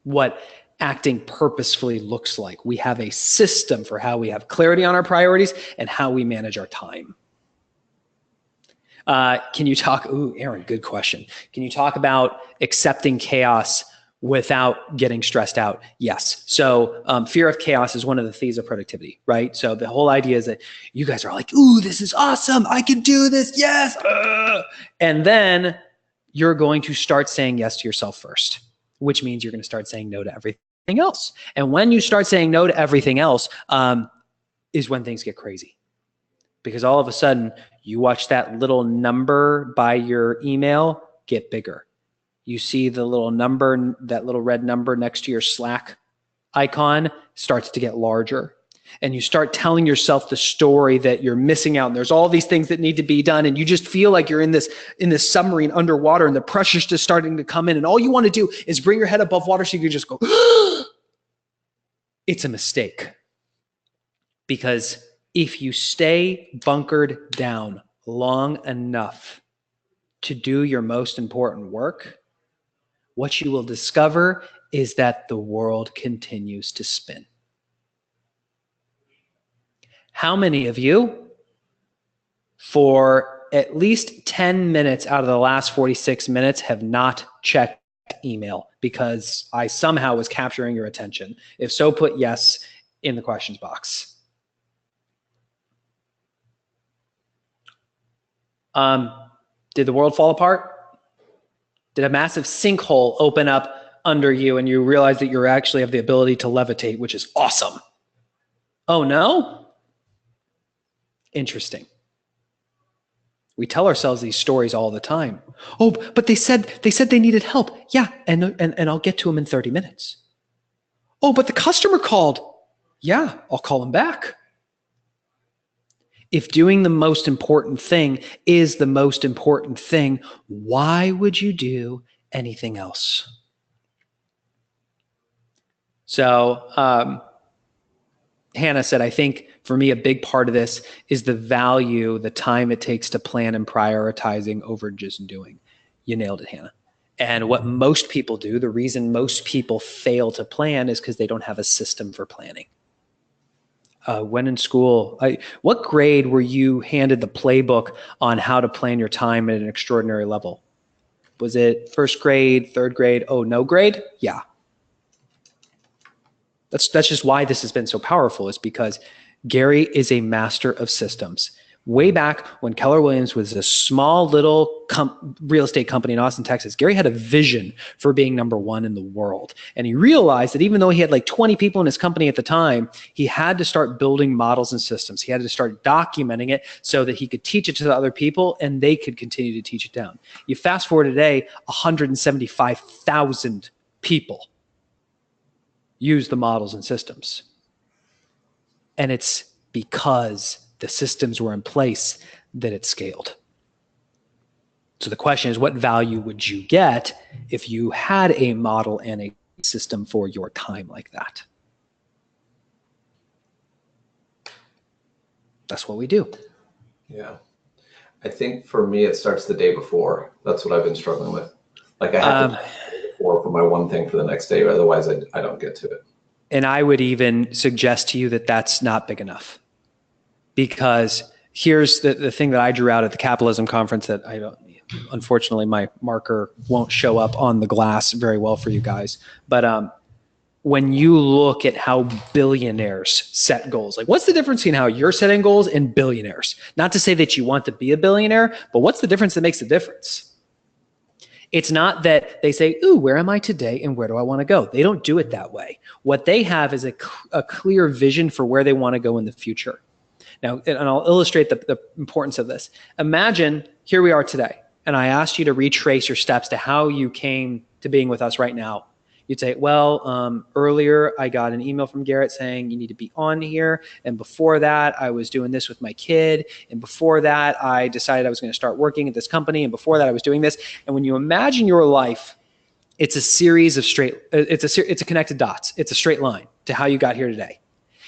what acting purposefully looks like. We have a system for how we have clarity on our priorities and how we manage our time. Can you talk, ooh, Aaron, good question. Can you talk about accepting chaos without getting stressed out? Yes. So fear of chaos is one of the thieves of productivity, right? So the whole idea is that you guys are like, ooh, this is awesome. I can do this. Yes. And then you're going to start saying yes to yourself first, which means you're going to start saying no to everything else. And when you start saying no to everything else is when things get crazy. Because all of a sudden you watch that little number by your email get bigger. You see the little number, that little red number next to your Slack icon starts to get larger. And you start telling yourself the story that you're missing out. And there's all these things that need to be done. And you just feel like you're in this submarine underwater and the pressure's just starting to come in. And all you want to do is bring your head above water so you can just go, it's a mistake. Because if you stay bunkered down long enough to do your most important work, what you will discover is that the world continues to spin. How many of you, for at least 10 minutes out of the last 46 minutes, have not checked email because I somehow was capturing your attention? If so, put yes in the questions box. Did the world fall apart? Did a massive sinkhole open up under you and you realize that you actually have the ability to levitate, which is awesome? Oh no? Interesting. We tell ourselves these stories all the time. Oh, but they said they needed help. Yeah, and I'll get to them in 30 minutes. Oh, but the customer called. Yeah, I'll call them back. If doing the most important thing is the most important thing, why would you do anything else? So Hannah said, I think for me, a big part of this is the value, the time it takes to plan and prioritizing over just doing. You nailed it, Hannah. And what most people do, the reason most people fail to plan is because they don't have a system for planning. When in school, what grade were you handed the playbook on how to plan your time at an extraordinary level? Was it first grade, third grade? Oh, no grade? Yeah. That's just why this has been so powerful, is because Gary is a master of systems. Way back when Keller Williams was a small little real estate company in Austin, Texas, Gary had a vision for being #1 in the world. And he realized that even though he had like 20 people in his company at the time, he had to start building models and systems. He had to start documenting it so that he could teach it to the other people and they could continue to teach it down. You fast forward today, 175,000 people use the models and systems. And it's because the systems were in place that it scaled. So the question is, what value would you get if you had a model and a system for your time like that? That's what we do. Yeah. I think for me, it starts the day before. That's what I've been struggling with. Like I have to for my one thing for the next day, otherwise I don't get to it. And I would even suggest to you that that's not big enough. Because here's the thing that I drew out at the capitalism conference that I don't, unfortunately my marker won't show up on the glass very well for you guys. But when you look at how billionaires set goals, like what's the difference between how you're setting goals and billionaires? Not to say that you want to be a billionaire, but what's the difference that makes the difference? It's not that they say, ooh, where am I today and where do I want to go? They don't do it that way. What they have is a clear vision for where they want to go in the future. Now, and I'll illustrate the importance of this. Imagine here we are today, and I asked you to retrace your steps to how you came to being with us right now. You'd say, well, earlier I got an email from Garrett saying you need to be on here. And before that, I was doing this with my kid. And before that, I decided I was going to start working at this company. And before that, I was doing this. And when you imagine your life, it's a series of it's a connected dots. It's a straight line to how you got here today.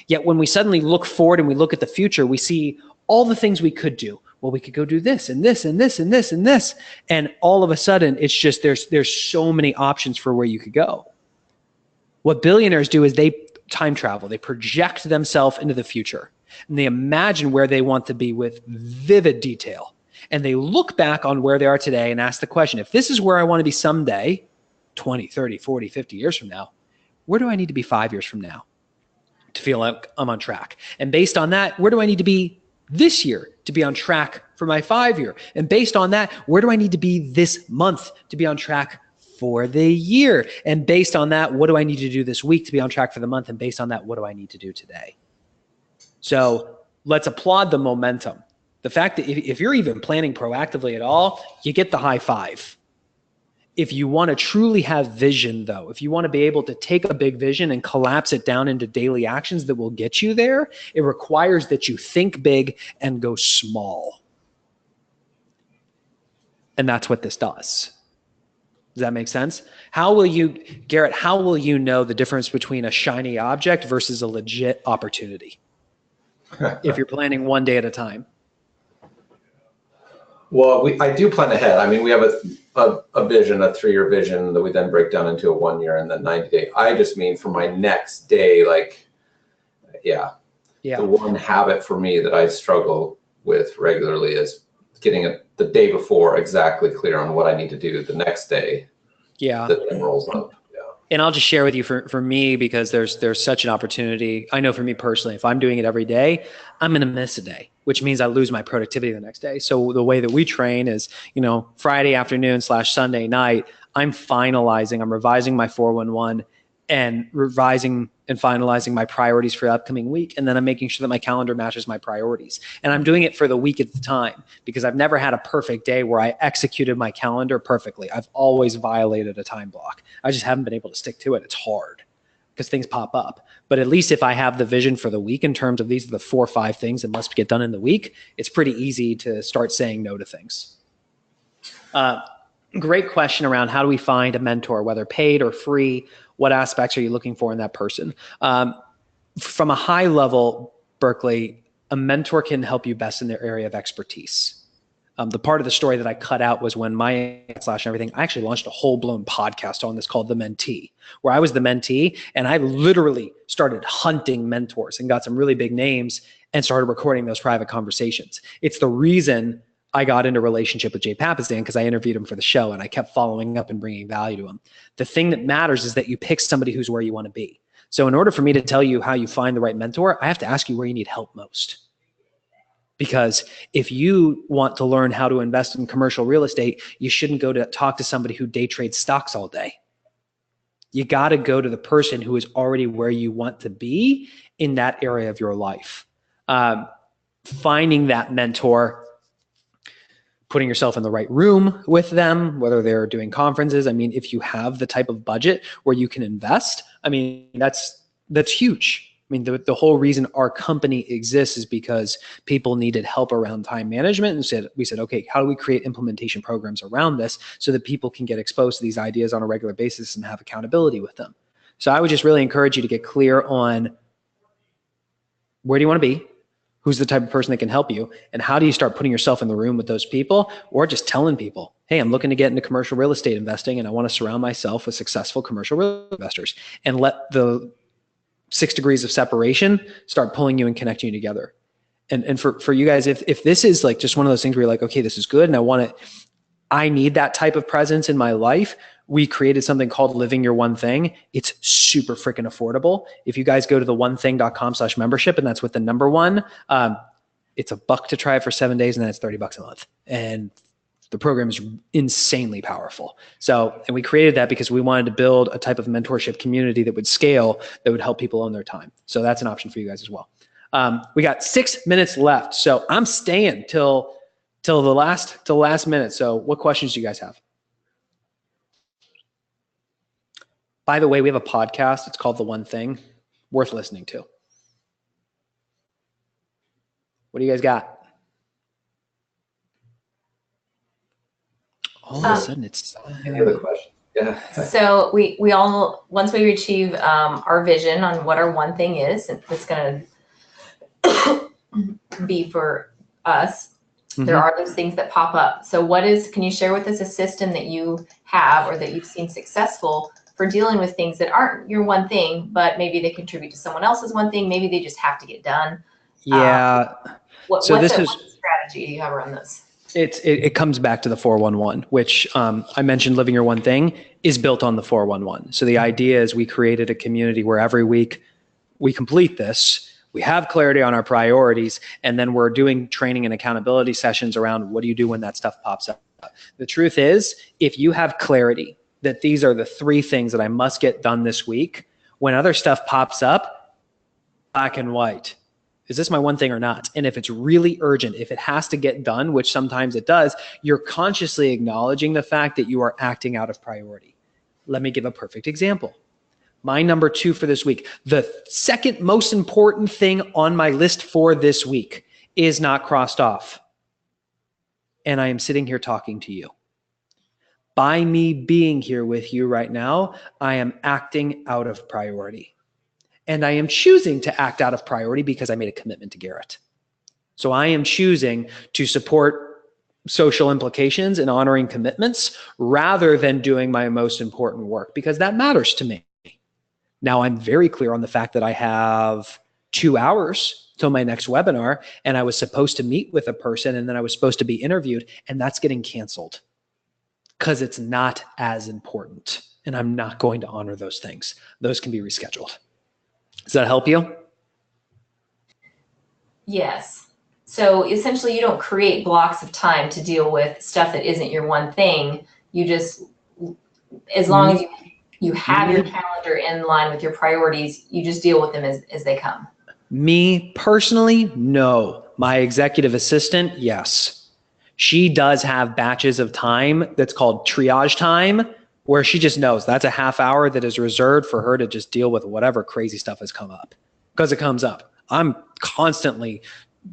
Yet when we suddenly look forward and we look at the future, we see all the things we could do. Well, we could go do this and this and this and this and this. And all of a sudden, it's just there's so many options for where you could go. What billionaires do is they time travel. They project themselves into the future. And they imagine where they want to be with vivid detail. And they look back on where they are today and ask the question, if this is where I want to be someday, 20, 30, 40, 50 years from now, where do I need to be 5 years from now to feel like I'm on track? And based on that, where do I need to be this year to be on track for my 5 year? And based on that, where do I need to be this month to be on track for the year? And based on that, what do I need to do this week to be on track for the month? And based on that, what do I need to do today? So let's applaud the momentum. The fact that if you're even planning proactively at all, you get the high five. If you want to truly have vision, though, if you want to be able to take a big vision and collapse it down into daily actions that will get you there, it requires that you think big and go small. And that's what this does. Does that make sense? Garrett, how will you know the difference between a shiny object versus a legit opportunity if you're planning one day at a time? Well, I do plan ahead. I mean, we have a vision, a 3-year vision that we then break down into a 1 year and then 90 day. I just mean for my next day, like, yeah. The one habit for me that I struggle with regularly is getting it the day before exactly clear on what I need to do the next day. Yeah. That then rolls up. Yeah. And I'll just share with you for me, because there's such an opportunity. I know for me personally, if I'm doing it every day, I'm going to miss a day, which means I lose my productivity the next day. So the way that we train is, Friday afternoon / Sunday night, I'm revising my 411 and revising and finalizing my priorities for the upcoming week. And then I'm making sure that my calendar matches my priorities. And I'm doing it for the week at the time, because I've never had a perfect day where I executed my calendar perfectly. I've always violated a time block. I just haven't been able to stick to it. It's hard because things pop up. But at least if I have the vision for the week in terms of these are the 4 or 5 things that must get done in the week, it's pretty easy to start saying no to things. Great question around how do we find a mentor, whether paid or free? What aspects are you looking for in that person? From a high level, Berkeley, a mentor can help you best in their area of expertise. The part of the story that I cut out was when my slash everything, I actually launched a whole blown podcast on this called The Mentee, where I was the mentee and I literally started hunting mentors and got some really big names and started recording those private conversations. It's the reason I got into a relationship with Jay Papasan, because I interviewed him for the show and I kept following up and bringing value to him. The thing that matters is that you pick somebody who's where you want to be. So in order for me to tell you how you find the right mentor, I have to ask you where you need help most. Because if you want to learn how to invest in commercial real estate, you shouldn't go to talk to somebody who day trades stocks all day. You got to go to the person who is already where you want to be in that area of your life. Finding that mentor, putting yourself in the right room with them, whether they're doing conferences. I mean, if you have the type of budget where you can invest, I mean, that's huge. I mean, the whole reason our company exists is because people needed help around time management, and we said, okay, how do we create implementation programs around this so that people can get exposed to these ideas on a regular basis and have accountability with them? So I would just really encourage you to get clear on where do you want to be? Who's the type of person that can help you? And how do you start putting yourself in the room with those people, or just telling people, hey, I'm looking to get into commercial real estate investing and I want to surround myself with successful commercial real estate investors, and let the 6 degrees of separation start pulling you and connecting you together. And for you guys, if this is like just one of those things where you're like, okay, this is good and I need that type of presence in my life, we created something called Living Your One Thing. It's super freaking affordable. If you guys go to theonething.com/membership, and that's with the number 1, it's $1 to try it for 7 days, and then it's $30 a month. And the program is insanely powerful. So, and we created that because we wanted to build a type of mentorship community that would scale, that would help people own their time. So that's an option for you guys as well. We got 6 minutes left. So I'm staying till the last minute. So what questions do you guys have? By the way, we have a podcast. It's called The One Thing. Worth listening to. What do you guys got? All of a sudden, it's any other question? Yeah. So we all, once we achieve our vision on what our one thing is, it's going to be for us. Mm-hmm. There are those things that pop up. So can you share with us a system that you have or that you've seen successful for dealing with things that aren't your one thing, but maybe they contribute to someone else's one thing? Maybe they just have to get done. Yeah. What strategy do you have around this? It comes back to the 411, which I mentioned. Living Your One Thing is built on the 411. So the idea is we created a community where every week we complete this, we have clarity on our priorities, and then we're doing training and accountability sessions around what do you do when that stuff pops up. The truth is, if you have clarity that these are the 3 things that I must get done this week, when other stuff pops up, black and white. Is this my one thing or not? And if it's really urgent, if it has to get done, which sometimes it does, you're consciously acknowledging the fact that you are acting out of priority. Let me give a perfect example. My number 2 for this week, the second most important thing on my list for this week is not crossed off. And I am sitting here talking to you. By me being here with you right now, I am acting out of priority. And I am choosing to act out of priority because I made a commitment to Garret. So I am choosing to support social implications and honoring commitments rather than doing my most important work, because that matters to me. Now I'm very clear on the fact that I have 2 hours till my next webinar, and I was supposed to meet with a person, and then I was supposed to be interviewed, and that's getting canceled because it's not as important, and I'm not going to honor those things. Those can be rescheduled. Does that help you? Yes. So essentially you don't create blocks of time to deal with stuff that isn't your one thing. You just, as long as You have your calendar in line with your priorities. You just deal with them as they come. Me personally, no. My executive assistant, yes. She does have batches of time that's called triage time, where she just knows that's a half hour that is reserved for her to just deal with whatever crazy stuff has come up, because it comes up. I'm constantly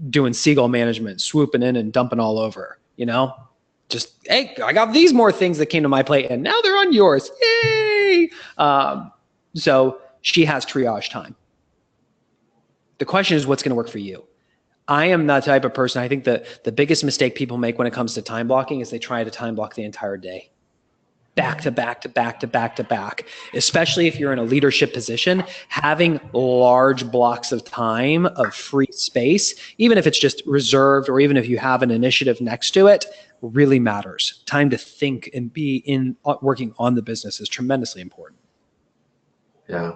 doing seagull management, swooping in and dumping all over, you know, just, hey, I got these more things that came to my plate and now they're on yours. Yay. So she has triage time. The question is, what's going to work for you? I am the type of person, I think that the biggest mistake people make when it comes to time blocking is they try to time block the entire day. Back to back to back to back to back, especially if you're in a leadership position. Having large blocks of time of free space, even if it's just reserved or even if you have an initiative next to it, really matters. Time to think and be in working on the business is tremendously important. Yeah,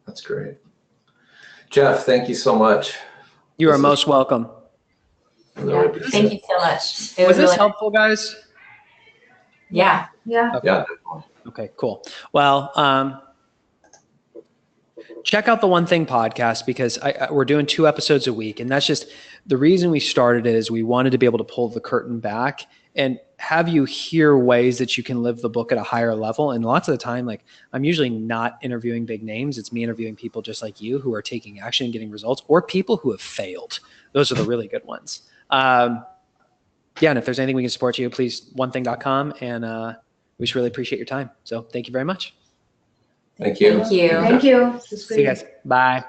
that's great. Jeff, thank you so much. You are most welcome. Yeah, thank you so much. Was this helpful, guys? Yeah. Yeah. Okay. Yeah. Okay, cool. Well, check out the One Thing podcast, because we're doing 2 episodes a week. And that's just the reason we started it, is we wanted to be able to pull the curtain back and have you hear ways that you can live the book at a higher level. And lots of the time, like, I'm usually not interviewing big names. It's me interviewing people just like you who are taking action and getting results, or people who have failed. Those are the really good ones. Yeah, and if there's anything we can support you, please, onething.com, and we just really appreciate your time. So thank you very much. Thank you. Thank you. Thank you. See you guys. Bye.